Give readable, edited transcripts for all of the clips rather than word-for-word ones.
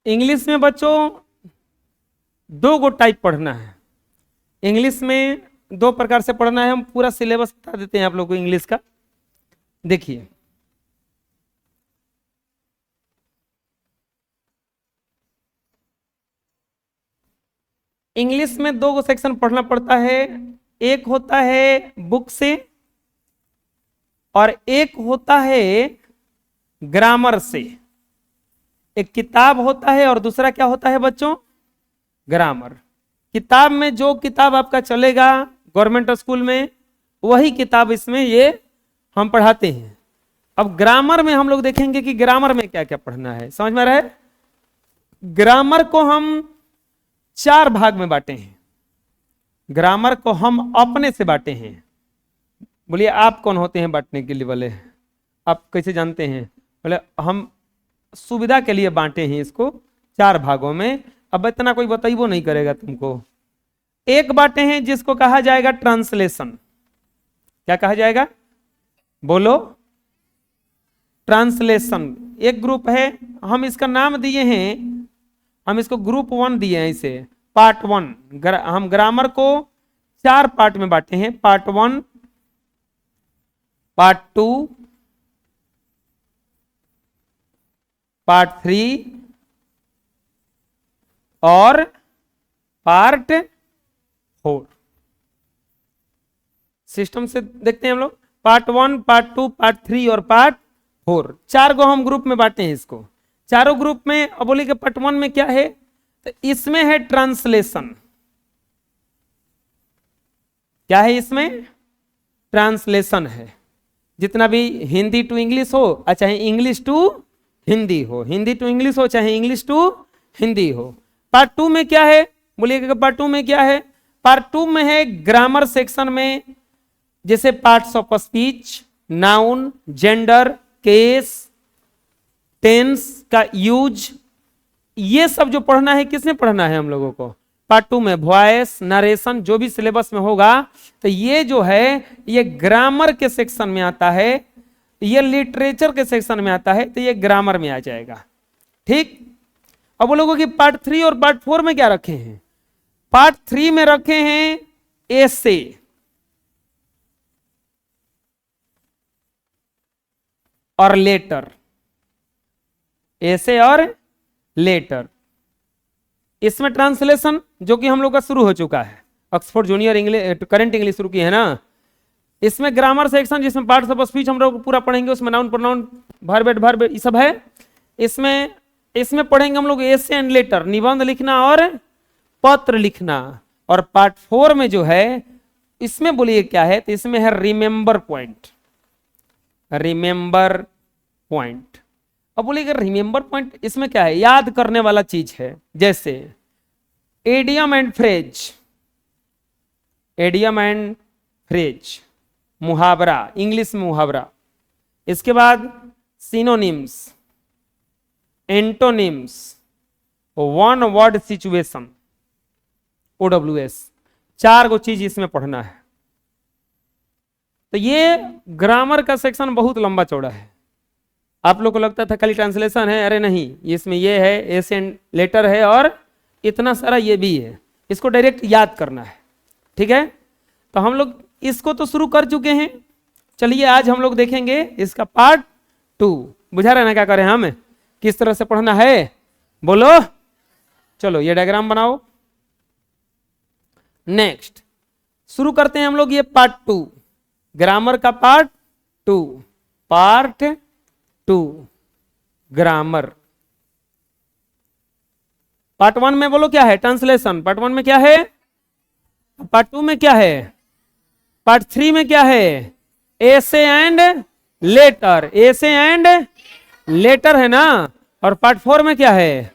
English में बच्चों दो गो टाइप पढ़ना है। इंग्लिश में दो प्रकार से पढ़ना है। हम पूरा सिलेबस बता देते हैं आप लोग को इंग्लिश का। देखिए, इंग्लिश में दो गो सेक्शन पढ़ना पड़ता है। एक होता है बुक से और एक होता है ग्रामर से। एक किताब होता है और दूसरा क्या होता है बच्चों? ग्रामर। किताब में जो किताब आपका चलेगा गवर्नमेंट स्कूल में, वही किताब इसमें ये हम पढ़ाते हैं। अब ग्रामर में हम लोग देखेंगे कि ग्रामर में क्या क्या पढ़ना है। समझ में आ रहा है? ग्रामर को हम 4 भाग में बांटे हैं। ग्रामर को हम अपने से बांटे हैं। बोलिए आप कौन होते हैं बांटने के लिए वाले? आप कैसे जानते हैं? बोले हम सुविधा के लिए बांटे हैं इसको 4 भागों में। अब इतना कोई बताइबो नहीं करेगा तुमको। एक बांटे हैं जिसको कहा जाएगा ट्रांसलेशन। क्या कहा जाएगा? बोलो। ट्रांसलेशन एक ग्रुप है। हम इसका नाम दिए हैं, हम इसको ग्रुप 1 दिए हैं, इसे पार्ट 1। हम ग्रामर को 4 पार्ट में बांटे हैं। पार्ट 1, पार्ट 2, पार्ट 3 और पार्ट 4। सिस्टम से देखते हैं हम लोग। पार्ट 1, पार्ट 2, पार्ट 3 और पार्ट 4। 4 को हम ग्रुप में बांटे हैं इसको। चारों ग्रुप में। अब बोलिए कि पार्ट 1 में क्या है? तो इसमें है ट्रांसलेशन। क्या है इसमें? ट्रांसलेशन है। जितना भी हिंदी टू इंग्लिश हो, चाहे इंग्लिश टू हिंदी हो, हिंदी टू इंग्लिश हो, चाहे इंग्लिश टू हिंदी हो। पार्ट 2 में क्या है? बोलिए पार्ट 2 में क्या है? पार्ट 2 में है ग्रामर सेक्शन में, जैसे parts of speech, noun, gender, case, tense का यूज, ये सब जो पढ़ना है किसमें पढ़ना है हम लोगों को? पार्ट 2 में। वॉइस, नरेशन, जो भी सिलेबस में होगा, तो ये जो है ये ग्रामर के सेक्शन में आता है, ये लिटरेचर के सेक्शन में आता है, तो ये ग्रामर में आ जाएगा। ठीक। अब वो लोगों की पार्ट 3 और पार्ट 4 में क्या रखे हैं? पार्ट 3 में रखे हैं एसे और लेटर। एसे और लेटर। इसमें ट्रांसलेशन जो कि हम लोग का शुरू हो चुका है, Oxford junior English current English शुरू की है ना। इसमें ग्रामर सेक्शन जिसमें पार्ट्स ऑफ स्पीच हम लोग पूरा पढ़ेंगे, उसमें नाउन, प्रोनाउन, वर्ब ये सब है। इसमें पढ़ेंगे हम लोग एसे एंड लेटर, निबंध लिखना और पत्र लिखना। और पार्ट 4 में जो है इसमें बोलिए क्या है? तो इसमें है रिमेंबर पॉइंट। Remember point. अब बोलिएगा रिमेंबर पॉइंट इसमें क्या है? याद करने वाला चीज है। जैसे idiom and phrase, idiom and phrase, मुहावरा, इंग्लिश में मुहावरा। इसके बाद synonyms, antonyms, one word situation, OWS। 4 गो चीज इसमें पढ़ना है। तो ये ग्रामर का सेक्शन बहुत लंबा चौड़ा है। आप लोग को लगता था खाली ट्रांसलेशन है, अरे नहीं, इसमें ये है, एसे एंड लेटर है और इतना सारा ये भी है। इसको डायरेक्ट याद करना है। ठीक है, तो हम लोग इसको तो शुरू कर चुके हैं। चलिए आज हम लोग देखेंगे इसका पार्ट 2। बुझा रहे ना क्या करें हम, किस तरह से पढ़ना है? बोलो। चलो ये डायग्राम बनाओ। नेक्स्ट शुरू करते हैं हम लोग ये पार्ट 2, ग्रामर का पार्ट 2। Part 2 grammar. पार्ट 1 में बोलो क्या है? ट्रांसलेशन। पार्ट 1 में क्या है? पार्ट 2 में क्या है? पार्ट 3 में क्या है? Essay and letter. Essay and letter है ना। और पार्ट 4 में क्या है?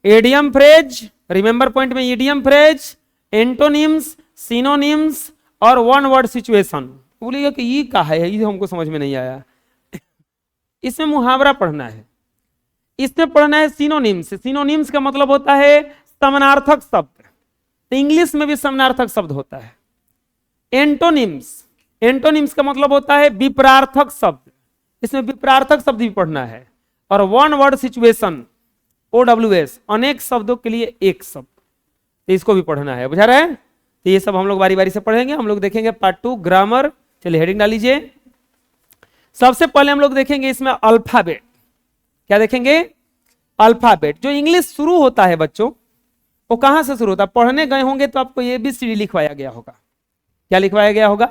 एडियम फ्रेज, रिमेंबर पॉइंट में एडियम फ्रेज, एंटोनिम्स, सिनोनिम्स और वन वर्ड सिचुएशन। बोलिएगा कि ये क्या है? ये हमको समझ में नहीं आया। इसमें मुहावरा पढ़ना है। इसमें पढ़ना है सिनोनिम्स। सिनोनिम्स का मतलब होता है समानार्थक शब्द। तो इंग्लिश में भी समानार्थक शब्द होता है। एंटोनिम्स, एंटोनिम्स का मतलब होता है विपरार्थक शब्द। इसमें विपरार्थक शब्द भी पढ़ना है। और वन वर्ड सिचुएशन, OWS, अनेक शब्दों के लिए एक शब्द, तो इसको भी पढ़ना है, बुझा रहा है। तो ये सब हम लोग बारी बारी से पढ़ेंगे। हम लोग देखेंगे पार्ट 2 ग्रामर। चलिए हेडिंग डाल लीजिए। सबसे पहले हम लोग देखेंगे इसमें अल्फाबेट। क्या देखेंगे? अल्फाबेट। जो इंग्लिश शुरू होता है बच्चों, वो कहां से शुरू होता है? पढ़ने गए होंगे तो आपको ABCD लिखवाया गया होगा। क्या लिखवाया गया होगा?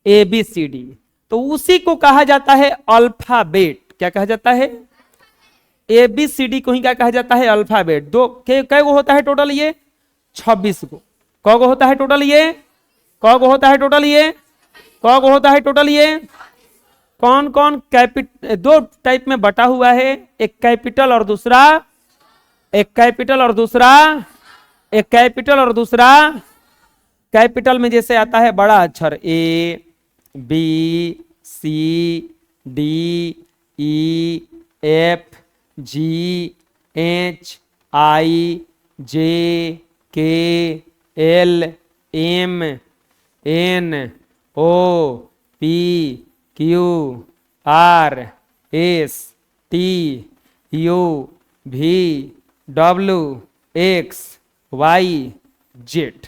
ABCD। तो उसी को कहा जाता है अल्फाबेट। क्या कहा जाता है? ABCD को ही क्या कहा जाता है? अल्फाबेट। दो कै गो होता है टोटल? ये 26 गो। क गो होता है टोटल? ये क गो होता है टोटल? ये क गो होता है टोटल? ये कौन कौन दो टाइप में बटा हुआ है, एक कैपिटल और दूसरा, एक कैपिटल और दूसरा, एक कैपिटल और दूसरा। कैपिटल में जैसे आता है बड़ा अक्षर ABCDEFGHIJKLMNOPQRSTUVWXYZ।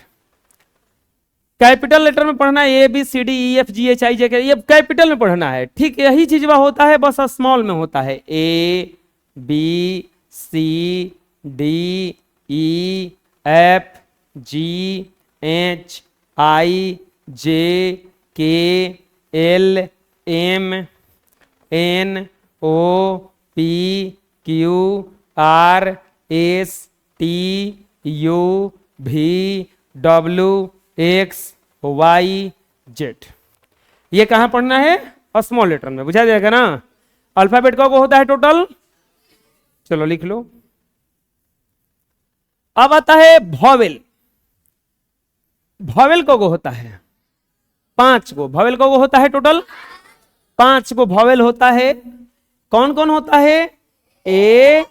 कैपिटल लेटर में पढ़ना है ABCDEFGHIJ के, ये कैपिटल में पढ़ना है। ठीक यही चीज वह होता है, बस स्मॉल में होता है ABCDEFGHIJ। ये कहां पढ़ना है? स्मॉल लेटर में, बुझा जाएगा ना। अल्फाबेट का होता है टोटल, चलो लिख लो। अब आता है वॉवेल। वॉवेल को होता है 5 गो। वॉवेल को होता है टोटल 5 गो वॉवेल होता है। कौन कौन होता है? AEIOU।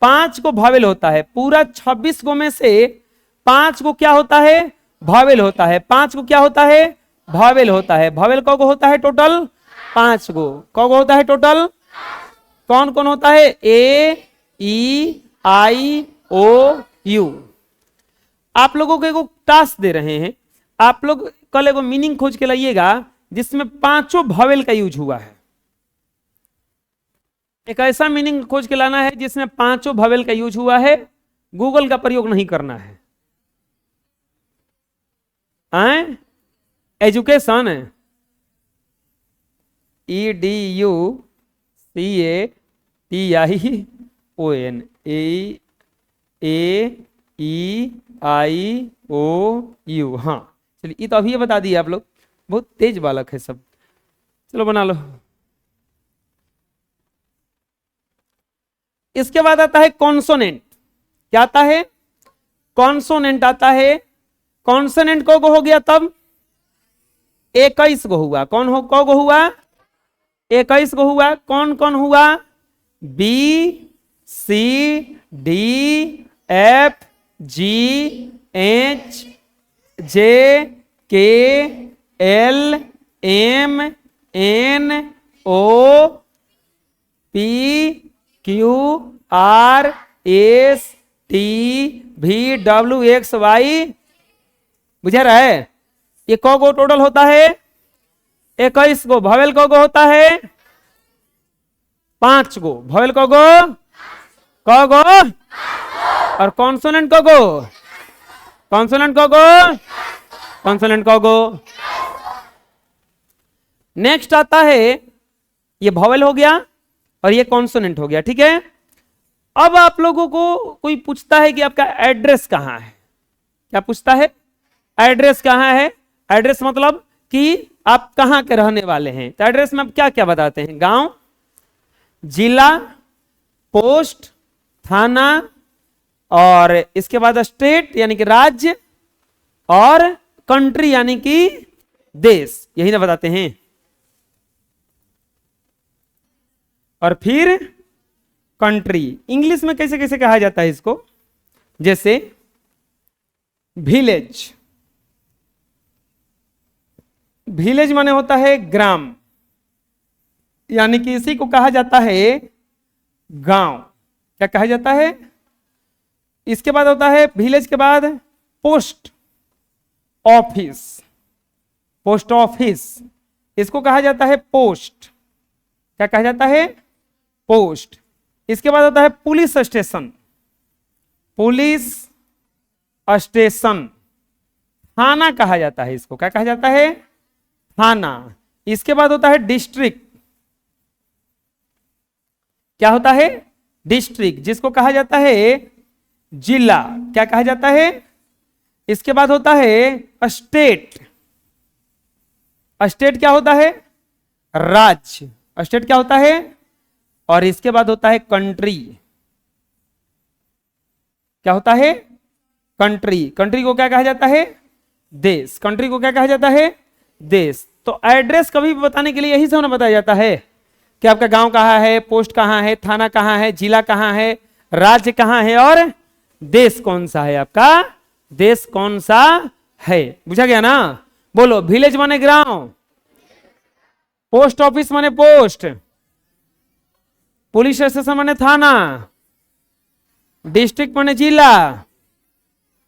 5 को वॉवेल होता है। पूरा 26 गो में से 5 को क्या होता है? वॉवेल होता है। 5 को क्या होता है? वॉवेल होता है। वॉवेल को होता है टोटल 5 गो। को होता है टोटल? कौन कौन होता है? AEIOU। आप लोगों को एक टास्क दे रहे हैं, आप लोग कल एगो मीनिंग खोज के लाइएगा जिसमें 5 वॉवेल का यूज हुआ है। एक ऐसा मीनिंग खोज के लाना है जिसमें 5 वॉवेल का यूज हुआ है। गूगल का प्रयोग नहीं करना है। Education EDUCATION AEIOU। हाँ चलिए, ये तो अभी बता दिए आप लोग, बहुत तेज बालक है सब। चलो बना लो। इसके बाद आता है कॉन्सोनेंट। क्या आता है? कॉन्सोनेंट आता है। कॉन्सोनेंट को हो गया तब 21 को हुआ। कौन हो को हुआ? 21 को हुआ। कौन कौन हुआ? BCDEFGHIJKLMNOPQRSTVWXY। बुझा रहा है? ये को गो टोटल होता है 21 गो। वॉवेल को होता है 5 गो। वॉवेल को और कॉन्सोनेंट को कॉन्सोनेंट को नेक्स्ट आता है, ये वॉवेल हो गया और ये कॉन्सोनेंट हो गया। ठीक है। अब आप लोगों को कोई पूछता है कि आपका एड्रेस कहां है। क्या पूछता है? एड्रेस कहां है। एड्रेस मतलब कि आप कहां के रहने वाले हैं। तो एड्रेस में आप क्या क्या बताते हैं? गांव, जिला, पोस्ट, थाना, और इसके बाद स्टेट यानी कि राज्य, और कंट्री यानी कि देश, यही ना बताते हैं। और फिर कंट्री इंग्लिश में कैसे कैसे कहा जाता है इसको? जैसे विलेज। विलेज माने होता है ग्राम। यानी कि इसी को कहा जाता है गांव। क्या कहा जाता है? इसके बाद होता है विलेज के बाद पोस्ट ऑफिस। पोस्ट ऑफिस, इसको कहा जाता है पोस्ट। क्या कहा जाता है? पोस्ट। इसके बाद होता है पुलिस स्टेशन। Police station. थाना कहा जाता है इसको। क्या कहा जाता है? थाना। इसके बाद होता है डिस्ट्रिक्ट। क्या होता है? डिस्ट्रिक्ट, जिसको कहा जाता है जिला। क्या कहा जाता है? इसके बाद होता है स्टेट। स्टेट क्या होता है? राज्य। स्टेट क्या होता है? और इसके बाद होता है कंट्री। क्या होता है? कंट्री। कंट्री को क्या कहा जाता है? देश। कंट्री को क्या कहा जाता है? देश। तो एड्रेस कभी भी बताने के लिए यही से बताया जाता है कि आपका गांव कहाँ है, पोस्ट कहाँ है, थाना कहाँ है, जिला कहाँ है, राज्य कहाँ है और देश कौन सा है। आपका देश कौन सा है। बुझा गया ना? बोलो। विलेज माने गांव, पोस्ट ऑफिस माने पोस्ट, पुलिस स्टेशन माने थाना, डिस्ट्रिक्ट माने जिला,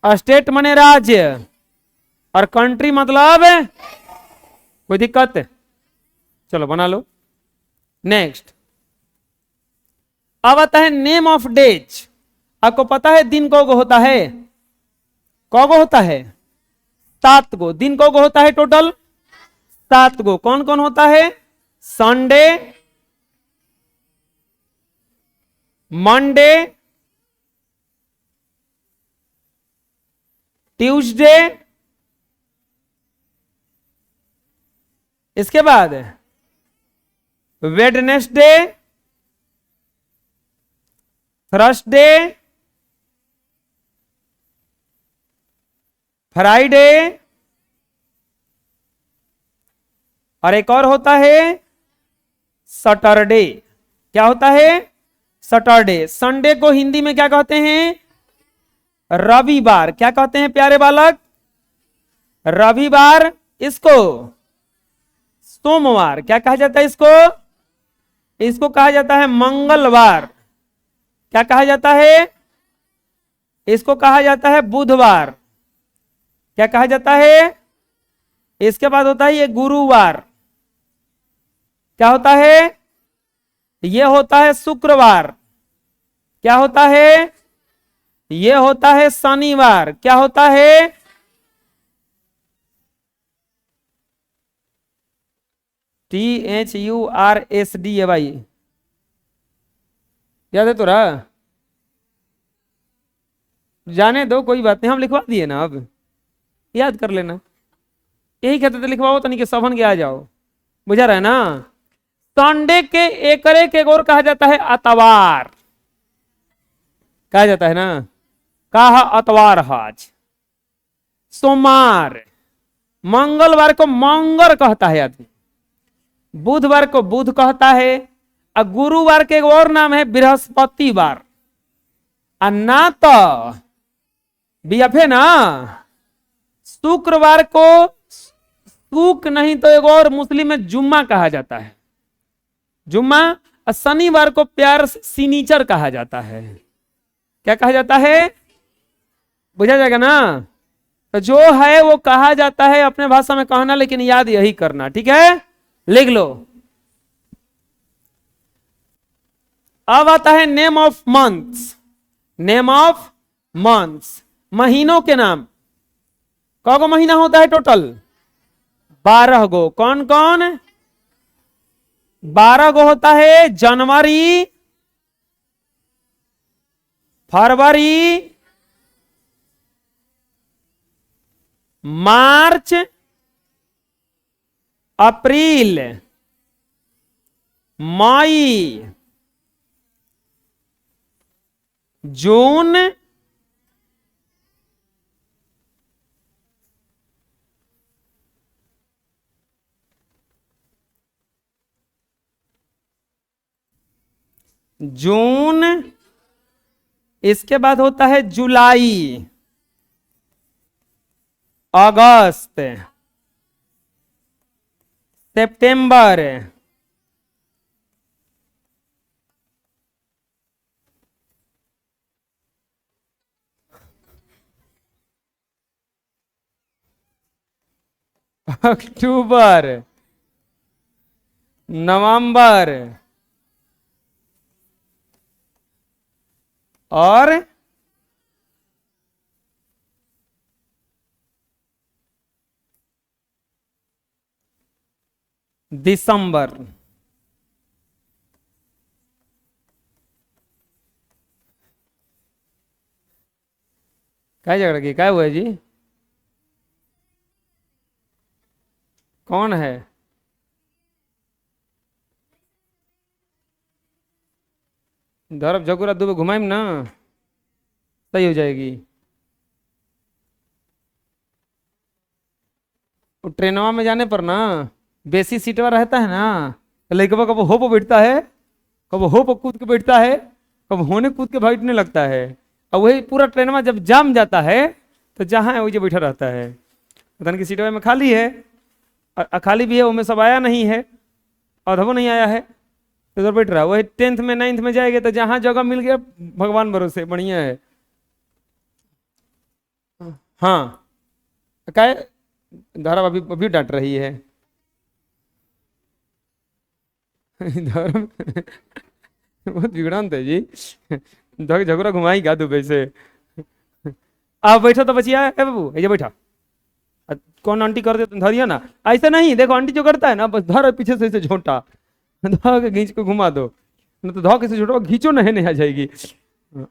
स्टेट माने राज्य और कंट्री मतलब कोई दिक्कत? चलो बना लो। नेक्स्ट अब आता है नेम ऑफ डेज। आपको पता है दिन कौगो होता है? कौगो होता है? 7 गो। दिन कौगो होता है? टोटल 7 गो। कौन कौन होता है? संडे, मंडे, ट्यूसडे, इसके बाद वेडनेसडे, थर्सडे, फ्राइडे और एक और होता है सैटरडे। क्या होता है? सैटरडे। संडे को हिंदी में क्या कहते हैं? रविवार। क्या कहते हैं प्यारे बालक? रविवार। इसको सोमवार। क्या कहा जाता है इसको? इसको कहा जाता है मंगलवार। क्या कहा जाता है? इसको कहा जाता है बुधवार। क्या कहा जाता है? इसके बाद होता है ये गुरुवार। क्या होता है? ये होता है शुक्रवार। क्या होता है? ये होता है शनिवार। क्या होता है? THURSDAY। याद है तो रहा? जाने दो, कोई बात नहीं, हम लिखवा दिए ना, अब याद कर लेना। यही कहते थे लिखवाओ तो नहीं कि सभन के आ जाओ। बुझा रहा है ना? संडे के एक और कहा जाता है अतवार। कहा जाता है ना? कहा अतवार आज। सोमवार। मंगलवार को मंगर कहता है आदमी। बुधवार को बुध कहता है। और गुरुवार के एक और नाम है बृहस्पतिवार। और ना तो बीएफए ना, शुक्रवार को शुक नहीं तो एक और मुस्लिम में जुम्मा कहा जाता है। जुम्मा। और शनिवार को प्यार से सिनीचर कहा जाता है। क्या कहा जाता है? बुझा जाएगा ना? तो जो है वो कहा जाता है अपने भाषा में कहना, लेकिन याद यही करना। ठीक है? लिख लो। अब आता है name of months. Name of months, महीनों के नाम। कौन महीना होता है टोटल? 12 गो। कौन कौन? 12 गो होता है। जनवरी, फरवरी, मार्च, अप्रैल, मई, जून, जून। इसके बाद होता है जुलाई, अगस्त, सितंबर, अक्टूबर, नवंबर और दिसंबर। क्या झगड़ा की, क्या हुआ है जी? कौन है? धरब झगुरा दुबे घुमाइम ना, सही हो जाएगी। वो ट्रेनवा में जाने पर ना बेसी सीटवा रहता है ना, लड़कवा कब हो पे बैठता है, कब हो पे कूद के बैठता है, कब होने कूद के बैठने लगता है। और वही पूरा ट्रेनवा जब जाम जाता है तो जहाँ है वही बैठा रहता है। पता नहीं कि सीटवा में खाली है, खाली भी है, उनमें सब आया नहीं है, अधवो नहीं आया है, तो उधर बैठ रहा है। वही 10th में 9th में जाएंगे तो जहाँ जगह मिल गया भगवान भरोसे बढ़िया है। हाँ, क्या धर्म अभी अभी डांट रही है। धर्म बहुत बिगड़ान थे जी, झगड़ा घुमाएगा दुबई से। आप बैठो तो बचिया है बाबू, ये बैठा। कौन आंटी कर दे धरिया ना, ऐसा नहीं, देखो आंटी जो करता है ना, बस धर पीछे से झोंटा धो के खींच के घुमा दो, न तो धो के से झोंटा खींचो नहीं आ जाएगी।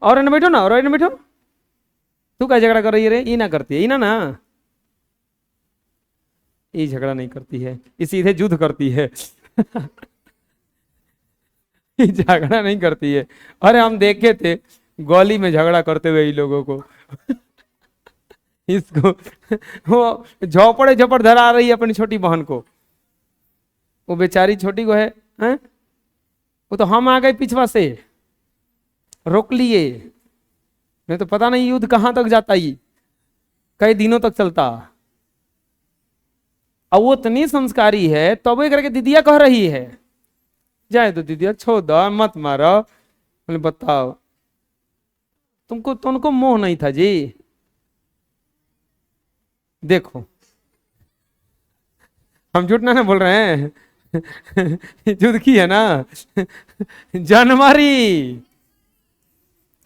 और ना बैठो ना, और ना बैठो। तू क्या झगड़ा कर रही है रे? ये ना करती है, ये ना ये झगड़ा नहीं करती है, ये सीधे युद्ध करती है। ये झगड़ा नहीं करती है। अरे हम देखे थे गली में झगड़ा करते हुए इन लोगों को। इसको वो झोपड़े झोपड़ धरा रही है अपनी छोटी बहन को, वो बेचारी छोटी को है? वो तो हम आ गए पिछवा से, रोक लिए, नहीं तो पता नहीं युद्ध कहां तक जाता, ही कई दिनों तक चलता। अब वो इतनी संस्कारी है तो वो करके दीदिया कह रही है, जाए तो दीदिया छोड़ दो मत मारो। बोले बताओ, तुमको मोह नहीं था जी? देखो हम झूठ ना बोल रहे हैं। युद्ध की है ना। जनवरी,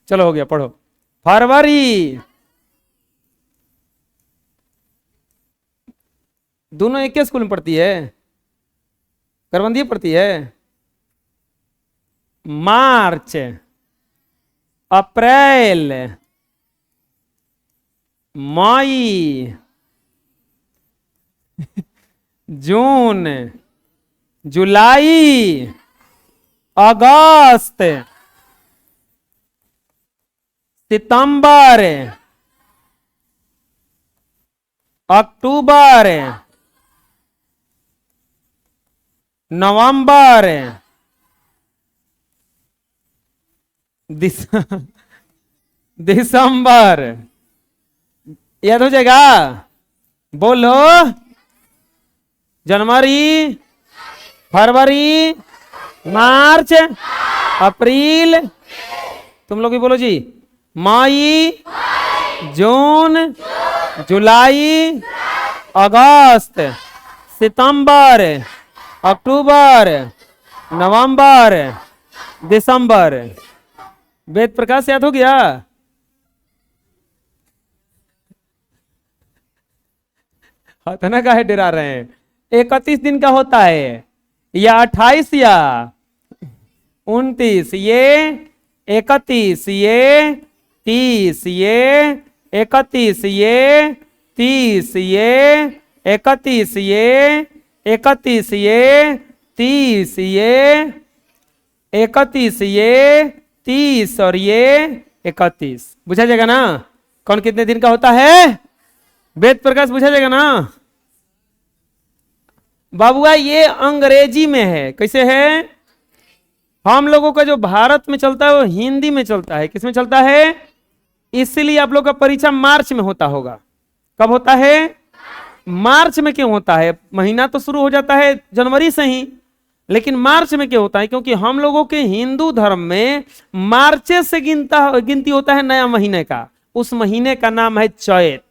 चलो हो गया, पढ़ो। फरवरी, दोनों एक ही स्कूल में पढ़ती है, करबंदी पढ़ती है। मार्च, अप्रैल, मई, जून, जुलाई, अगस्त, सितंबर, अक्टूबर, नवंबर, दिसंबर। याद हो जाएगा? बोलो। जनवरी, फरवरी, मार्च, अप्रैल, तुम लोग भी बोलो जी। मई, जून, जुलाई, अगस्त, सितंबर, अक्टूबर, नवंबर, दिसंबर। वेद प्रकाश याद हो गया? इतना काहे डरा रहे हैं? 31 दिन का होता है, या 28 या 29, ये 31, ये 30, ये 31, ये 30, ये 31, ये 31, ये 30, ये 31, ये 30 और ये 31। बुझा जाएगा ना कौन कितने दिन का होता है? वेद प्रकाश बुझा जाएगा ना बाबुआ? ये अंग्रेजी में है। कैसे है? हम लोगों का जो भारत में चलता है वो हिंदी में चलता है। किस में चलता है? इसलिए आप लोग का परीक्षा मार्च में होता होगा। कब होता है? मार्च में। क्यों होता है? महीना तो शुरू हो जाता है जनवरी से ही, लेकिन मार्च में क्यों होता है? क्योंकि हम लोगों के हिंदू धर्म में मार्च से गिनती होता है नया महीने का। उस महीने का नाम है चैत।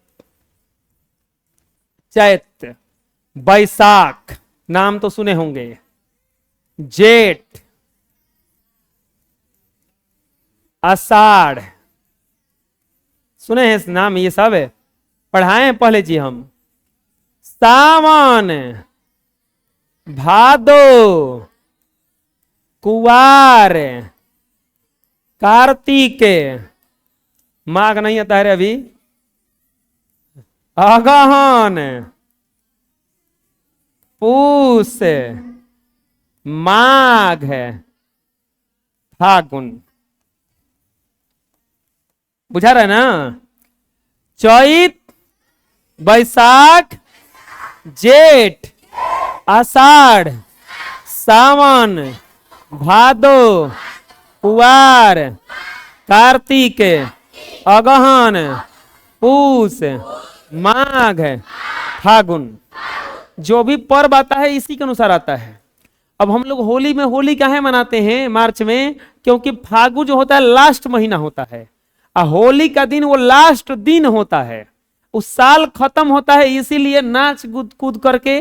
चैत बैसाख, नाम तो सुने होंगे। जेठ, आषाढ़, सुने हैं नाम ये सब, पढ़ाए हैं पहले जी हम। सावन, भादो, कुवार, कार्तिक, माघ नहीं आता है अभी, अगहन, पूस, माघ, फागुन। बुझा रहा है ना? चैत, बैसाख, जेठ, आषाढ़, सावन, भादो, कुवार, कार्तिक, अगहन, पूस, माघ, फागुन। जो भी पर्व आता है इसी के अनुसार आता है। अब हम लोग होली में होली काहे मनाते हैं मार्च में? क्योंकि फागुन जो होता है लास्ट महीना होता है, और होली का दिन वो लास्ट दिन होता है, उस साल खत्म होता है, इसीलिए नाच कूद करके,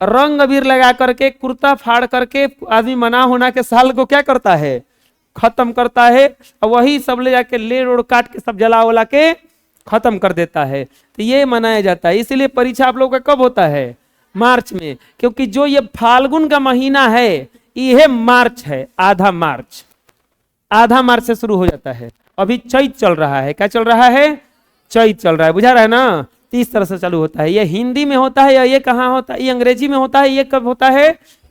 रंग अबीर लगा करके, कुर्ता फाड़ करके आदमी मना होना के साल को क्या करता है, खत्म करता है। और वही सब ले जाके ले रोड काट के सब जला वला के खत्म कर देता है। तो ये मनाया जाता है। इसीलिए परीक्षा आप लोग का कब होता है? मार्च में। क्योंकि जो ये फाल्गुन का महीना है यह मार्च है, आधा मार्च, आधा मार्च से शुरू हो जाता है। अभी चैत चल रहा है। क्या चल रहा है? चैत चल रहा है। बुझा रहा है ना? तो इस तरह से चालू होता है। ये हिंदी में होता है या ये कहाँ होता है? ये अंग्रेजी में होता है, ये कब होता है?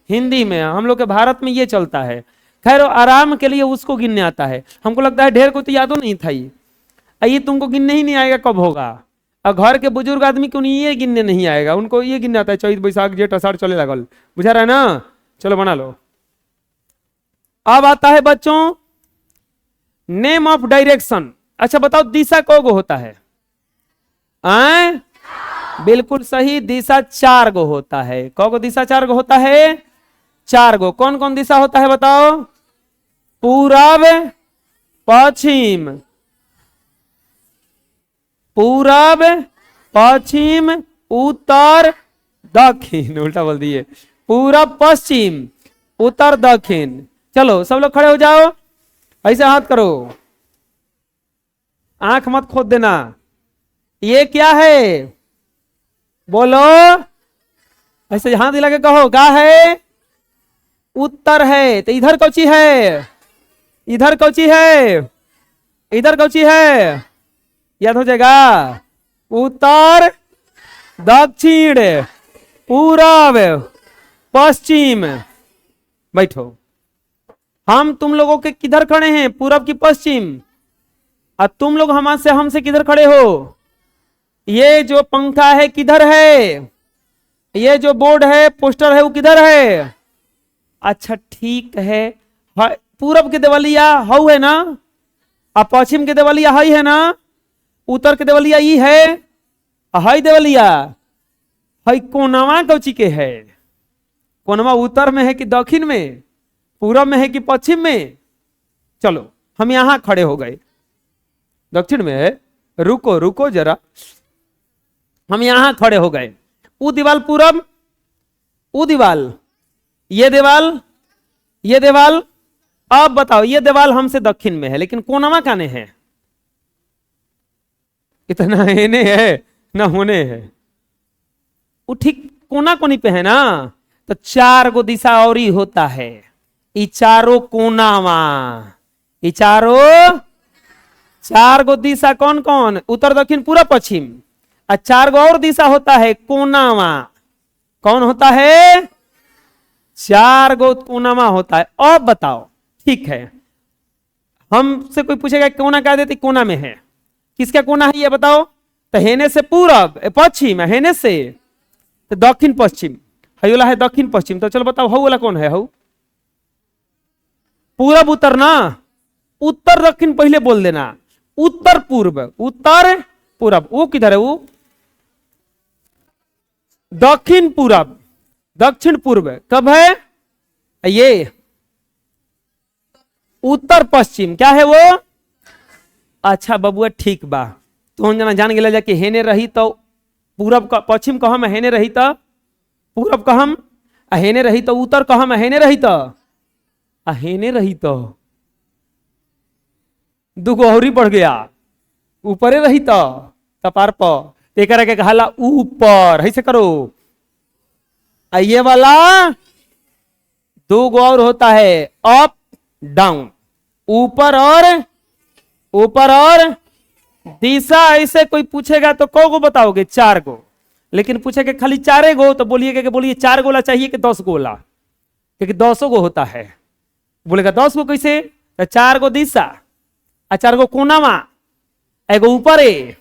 हिंदी में। हम लोग के भारत में ये चलता है। खैर आराम के लिए उसको गिनने आता है। हमको लगता है ढेर को तो यादों नहीं था ये तुमको गिनने ही नहीं आएगा कब होगा। और घर के बुजुर्ग आदमी को नहीं, ये गिनने नहीं आएगा, उनको ये गिनने आता है चैत बैसाख जेठ आषाढ़ चले लगल। बुझा रहा है ना? चलो बना लो। अब आता है बच्चों नेम ऑफ डायरेक्शन। अच्छा बताओ दिशा कौगो होता है? आए? बिल्कुल सही, दिशा 4 गो होता है। कौगो दिशा 4 गो होता है? 4 गो। कौन कौन दिशा होता है बताओ? पूरब, पश्चिम, पूरब, पश्चिम, उत्तर, दक्षिण। उल्टा बोल दिए। पूरब, पश्चिम, उत्तर, दक्षिण। चलो सब लोग खड़े हो जाओ, ऐसे हाथ करो, आंख मत खोद देना। ये क्या है बोलो? ऐसे हाथ हिला के कहो क्या है? उत्तर है। तो इधर कौची है? इधर कौची है? इधर कौची है? याद हो जाएगा। उत्तर, दक्षिण, पूरब, पश्चिम। बैठो। हम तुम लोगों के किधर खड़े हैं? पूरब की पश्चिम। और तुम लोग हमसे किधर खड़े हो? ये जो पंखा है किधर है? ये जो बोर्ड है, पोस्टर है, वो किधर है? अच्छा ठीक है। पूरब के देवलिया हऊ है ना? और पश्चिम के देवलिया हई है ना? उत्तर के देवलिया ई है, हई देवलिया हई। कोनवा कौची के है? कोनवा उत्तर में है कि दक्षिण में? पूरब में है कि पश्चिम में? चलो हम यहां खड़े हो गए, दक्षिण में है। रुको रुको जरा, हम यहां खड़े हो गए। वो दीवाल पूरब, वो दीवाल, ये दीवाल, ये दीवाल। अब बताओ ये दीवाल हमसे दक्षिण में है, लेकिन कोनवा काने है? इतना हेने है ना होने है। वो ठीक कोना कोनी पे है ना? तो 4 गो दिशा और ही होता है। ई चारों कोनावा, ई चारों 4 गो दिशा कौन कौन? उत्तर, दक्षिण, पूरब, पश्चिम। और 4 गो और दिशा होता है कोनावा। कौन होता है? 4 गो कोनावा होता है। अब बताओ, ठीक है, हमसे कोई पूछेगा कोना क्या देती? कोना में है। किसका कोना है ये बताओ? तो हेने से पूरब, पश्चिम, हेने से तो दक्षिण पश्चिम। हयोला है दक्षिण पश्चिम। तो चलो बताओ हऊ वाला कौन है? हऊ पूरब उत्तर ना? उत्तर दक्षिण पहले बोल देना। उत्तर पूर्व, उत्तर पूरब। वो किधर है? वो दक्षिण पूरब, दक्षिण पूर्व कब है? ये उत्तर पश्चिम। क्या है वो? अच्छा बबुआ ठीक बा। तो हम जना जान गया जाके हेने रही तो पूरब का पश्चिम कहा में हेने रही तो पूरब कहम अहेने रही तो, उत्तर कहम अहेने रही तो, अहेने रही तो, दुगो और बढ़ गया, ऊपरे रही तो कपार पर, एक के कहला ऊपर, ऐसे करो। ये वाला दो गो और होता है, अप डाउन, ऊपर और दिशा। ऐसे कोई पूछेगा तो को बताओगे? 4 गो। लेकिन पूछेगा खाली 4 गो तो बोलिए 4 गोला चाहिए कि 10 गोला, क्योंकि 10 गो होता है। बोलेगा 10 गो कैसे? तो 4 गो दिशा और 4 गो कोनामा, एगो ऊपर एगो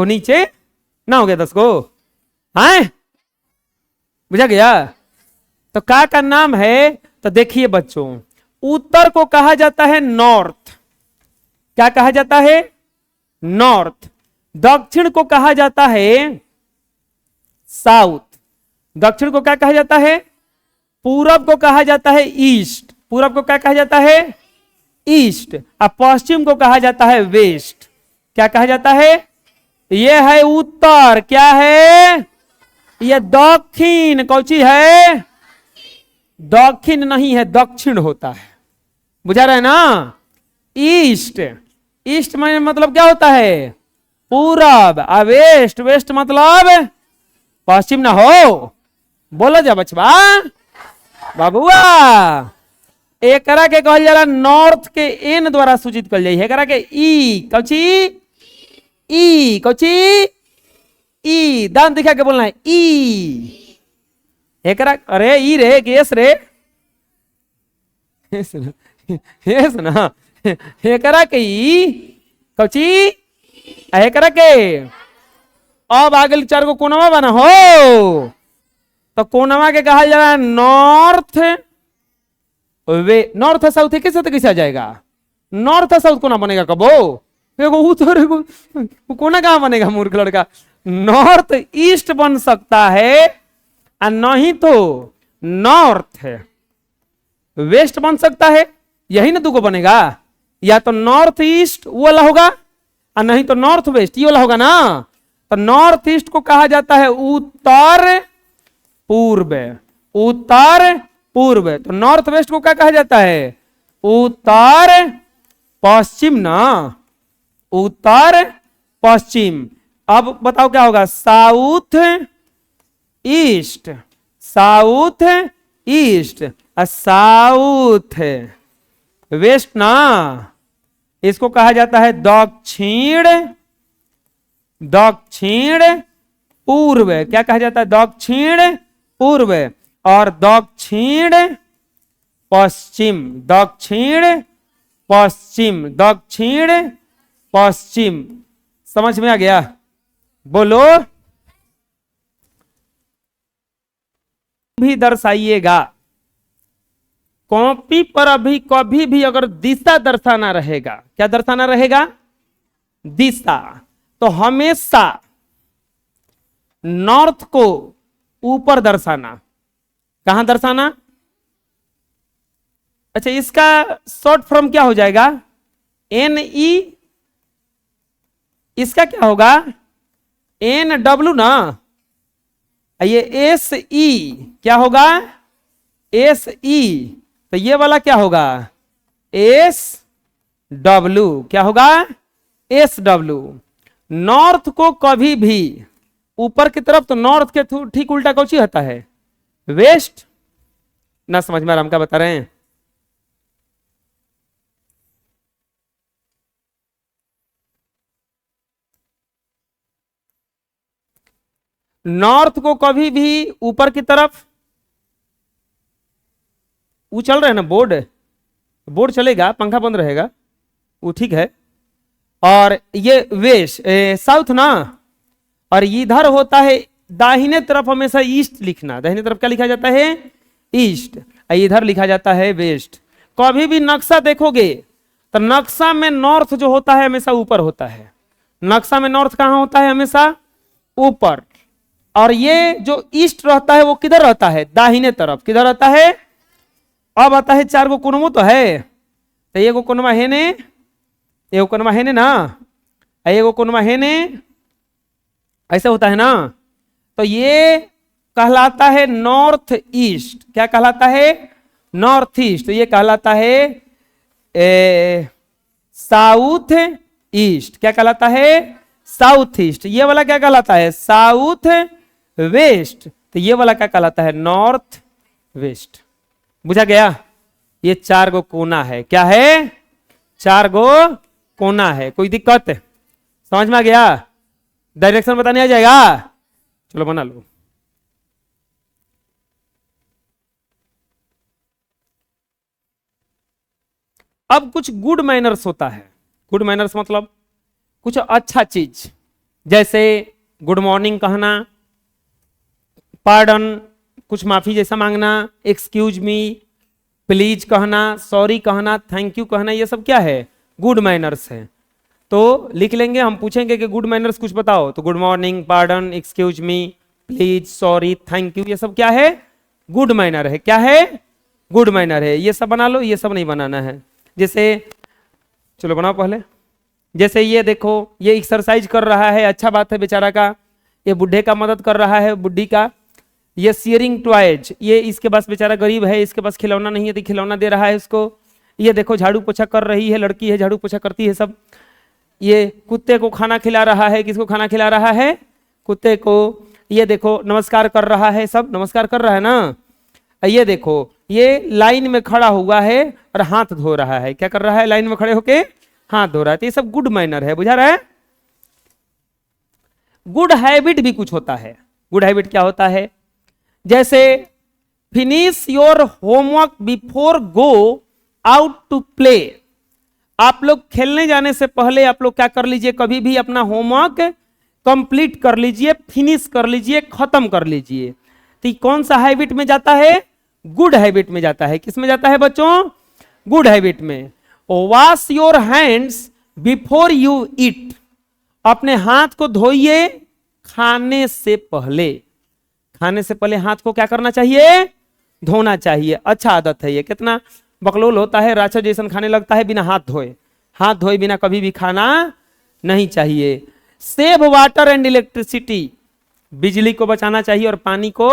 नीचे, ना हो गया 10 गो। हाँ, बुझा गया? तो का नाम है? तो देखिए बच्चों, उत्तर को कहा जाता है नॉर्थ। क्या कहा जाता है? नॉर्थ। दक्षिण को कहा जाता है साउथ। दक्षिण को क्या कहा जाता है? पूरब को कहा जाता है ईस्ट। पूरब को क्या कहा जाता है? ईस्ट। और पश्चिम को कहा जाता है वेस्ट। क्या कहा जाता है? यह है उत्तर। क्या है? यह दक्षिण। कौची है? दक्षिण नहीं है, दक्षिण होता है। बुझा रहे ना? ईस्ट, ईस्ट में मतलब क्या होता है? पूरब। और वेस्ट, वेस्ट मतलब पश्चिम ना हो। बोलो जा बचवा बाबुआ। एकरा के कहल जाला नॉर्थ के एन द्वारा सूचित कल जाए। एकरा के ई कौची? ई कौची? ई दांत दिखा के बोलना है ई। एकरा अरे ई रे गेस रे, हेस ना। एकरा के ई कौची? एकरा के अब आगे 4 गो कोनवा बना हो, तो कोनवा के कहा जाला नॉर्थ। वे नॉर्थ साउथ कैसे आ जाएगा? नॉर्थ साउथ कोना बनेगा कबो? एगो उत्तर एगो कोना कहां बनेगा मूर्ख लड़का? नॉर्थ ईस्ट बन सकता है, और नहीं तो नॉर्थ है वेस्ट बन सकता है। यही ना दुगो बनेगा, या तो नॉर्थ ईस्ट वो वाला होगा, और नहीं तो नॉर्थ वेस्ट ये वाला होगा ना। तो नॉर्थ ईस्ट को कहा जाता है उत्तर पूर्व। उत्तर पूर्व। तो नॉर्थ वेस्ट को क्या कहा जाता है? उत्तर पश्चिम ना, उत्तर पश्चिम। अब बताओ क्या होगा? South east, south east, south west ना। इसको कहा जाता है दक्षिण, दक्षिण पूर्व। क्या कहा जाता है? दक्षिण पूर्व। और दक्षिण पश्चिम, दक्षिण पश्चिम, दक्षिण पश्चिम। समझ में आ गया? बोलो। भी दर्शाइएगा कॉपी पर। अभी कभी भी अगर दिशा दर्शाना रहेगा, क्या दर्शाना रहेगा? दिशा। तो हमेशा नॉर्थ को ऊपर दर्शाना। कहां दर्शाना? अच्छा, इसका शॉर्ट फॉर्म क्या हो जाएगा? NE। इसका क्या होगा? NW ना। ये SE क्या होगा? SE। तो ये वाला क्या होगा? SW। क्या होगा? SW। नॉर्थ को कभी भी ऊपर की तरफ, तो नॉर्थ के ठीक उल्टा कौन सी होता है? वेस्ट ना। समझ में आ रहा हम क्या बता रहे हैं? नॉर्थ को कभी भी ऊपर की तरफ, वो चल रहा है ना बोर्ड, बोर्ड चलेगा, पंखा बंद रहेगा, वो ठीक है। और ये वेस्ट साउथ ना। और इधर होता है दाहिने तरफ हमेशा ईस्ट लिखना। दाहिने तरफ क्या लिखा जाता है? ईस्ट। इधर लिखा जाता है वेस्ट। कभी भी नक्शा देखोगे तो नक्शा में नॉर्थ जो होता है हमेशा ऊपर होता है। नक्शा में नॉर्थ कहां होता है? हमेशा ऊपर। और ये जो ईस्ट रहता है वो किधर रहता है? दाहिने तरफ। किधर रहता है? अब आता है 4 गो कोनमो तो है। तो एगो कोनमा है ने, एगो कोनमा है ने ना, एगो कोनमा है ने, ऐसा होता है ना। तो ये कहलाता है नॉर्थ ईस्ट। क्या कहलाता है? North east. तो ये कहलाता है साउथ ईस्ट। क्या कहलाता है? South east. ये वाला क्या कहलाता है? South west. तो ये वाला क्या कहलाता है? North west. बुझा गया? ये 4 गो कोना है। क्या है? 4 गो कोना है। कोई दिक्कत? समझ में आ गया? डायरेक्शन बताने आ जाएगा? चलो बना लो। अब कुछ गुड मैनर्स होता है। गुड मैनर्स मतलब कुछ अच्छा चीज, जैसे गुड मॉर्निंग कहना, पार्डन कुछ माफी जैसा मांगना, एक्सक्यूज मी, प्लीज कहना, सॉरी कहना, थैंक यू कहना, ये सब क्या है? गुड मैनर्स है। तो लिख लेंगे, हम पूछेंगे कि गुड मैनर्स कुछ बताओ, तो good morning, pardon, excuse me, please, sorry, thank you, ये सब क्या है? गुड मैनर है। क्या है? गुड मैनर है। ये सब बना लो, ये सब नहीं बनाना है। जैसे चलो बनाओ पहले। जैसे ये देखो, ये एक्सरसाइज कर रहा है, अच्छा बात है बेचारा का। ये बुढ़े का मदद कर रहा है, बुढ़ी का। ये शेयरिंग टॉयज, ये इसके पास बेचारा गरीब है, इसके पास खिलौना नहीं है तो खिलौना दे रहा है उसको। ये देखो झाड़ू पोछा कर रही है, लड़की है झाड़ू पोछा करती है सब। ये कुत्ते को खाना खिला रहा है, किसको खाना खिला रहा है? कुत्ते को। ये देखो नमस्कार कर रहा है, सब नमस्कार कर रहा है ना। ये देखो ये लाइन में खड़ा हुआ है और हाथ धो रहा है। क्या कर रहा है? लाइन में खड़े होके हाथ धो रहा है। तो ये सब गुड मैनर है। बुझा रहा है? गुड हैबिट भी कुछ होता है। गुड हैबिट क्या होता है? जैसे finish your homework before go out to play. आप लोग खेलने जाने से पहले आप लोग क्या कर लीजिए, कभी भी अपना होमवर्क कंप्लीट कर लीजिए, फिनिश कर लीजिए, खत्म कर लीजिए। तो कौन सा हैबिट में जाता है? गुड हैबिट में जाता है। किस में जाता है बच्चों? गुड हैबिट में। Wash your hands before you eat. अपने हाथ को धोइए खाने से पहले। खाने से पहले हाथ को क्या करना चाहिए? धोना चाहिए। अच्छा आदत है ये। कितना बकलोल होता है, राक्षस जैसन खाने लगता है बिना हाथ धोए। हाथ धोए बिना कभी भी खाना नहीं चाहिए। Save water and electricity. बिजली को बचाना चाहिए और पानी को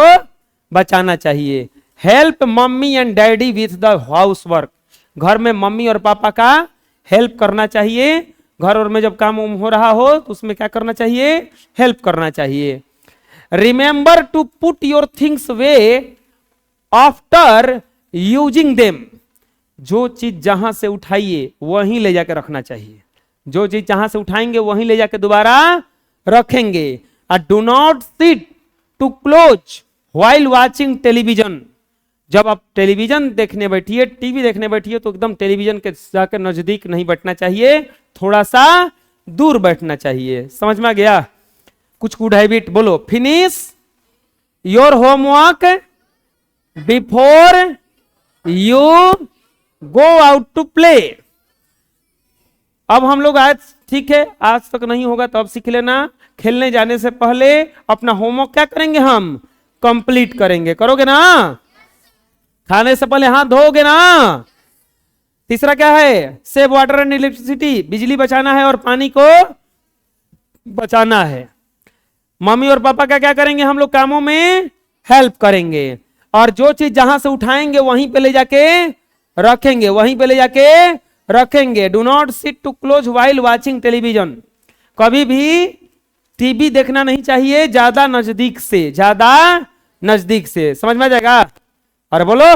बचाना चाहिए। Help mummy and daddy with the house work. घर में मम्मी और पापा का हेल्प करना चाहिए। घर और में जब काम हो रहा हो तो उसमें क्या करना चाहिए? हेल्प करना चाहिए। Remember to put your things way after using them. जो चीज जहां से उठाइए वहीं ले जाकर रखना चाहिए। जो चीज जहां से उठाएंगे वहीं ले जाकर दोबारा रखेंगे। Do not sit too close while watching television. जब आप टेलीविजन देखने बैठिए, टीवी देखने बैठिए, तो एकदम टेलीविजन के जाकर नजदीक नहीं बैठना चाहिए, थोड़ा सा दूर बैठना चाहिए। समझ में आ गया? कुछ गुड हैबिट बोलो। Finish your homework before you go out to play. अब हम लोग आज, ठीक है आज तक नहीं होगा तो अब सीख लेना, खेलने जाने से पहले अपना होमवर्क क्या करेंगे? हम कंप्लीट करेंगे। करोगे ना? खाने से पहले हाथ धोओगे ना? तीसरा क्या है? Save water and electricity. बिजली बचाना है और पानी को बचाना है। मम्मी और पापा का क्या करेंगे? हम लोग कामों में हेल्प करेंगे। और जो चीज जहां से उठाएंगे वहीं पे ले जाके रखेंगे, वहीं पे ले जाके रखेंगे। Do not sit too close while watching television. कभी भी टीवी देखना नहीं चाहिए ज्यादा नजदीक से, ज्यादा नजदीक से। समझ में आ जाएगा? अरे बोलो।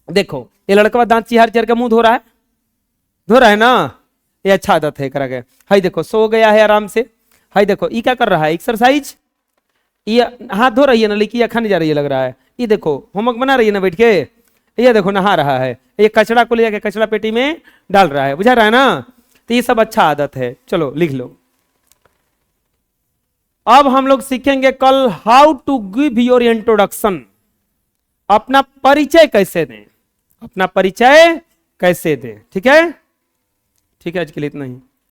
देखो ये लड़का दांत चिहार चिहार के मुंह धो रहा है, धो रहा है ना। ये अच्छा आदत है करा गया। हाई देखो सो गया है आराम से। हाई देखो ये क्या कर रहा है? एक्सरसाइज। ये हाथ धो रही है ना लड़की, या खाने जा रही है लग रहा है। ये देखो होमवर्क बना रही है ना बैठ के। ये देखो नहा रहा है। ये कचड़ा को ले जाके कचड़ा पेटी में डाल रहा है। बुझा रहा है ना? तो ये सब अच्छा आदत है। चलो लिख लो। अब हम लोग सीखेंगे कल how to give your introduction. अपना परिचय कैसे दें, अपना परिचय कैसे दें। ठीक है? ठीक है, आज के लिए इतना ही।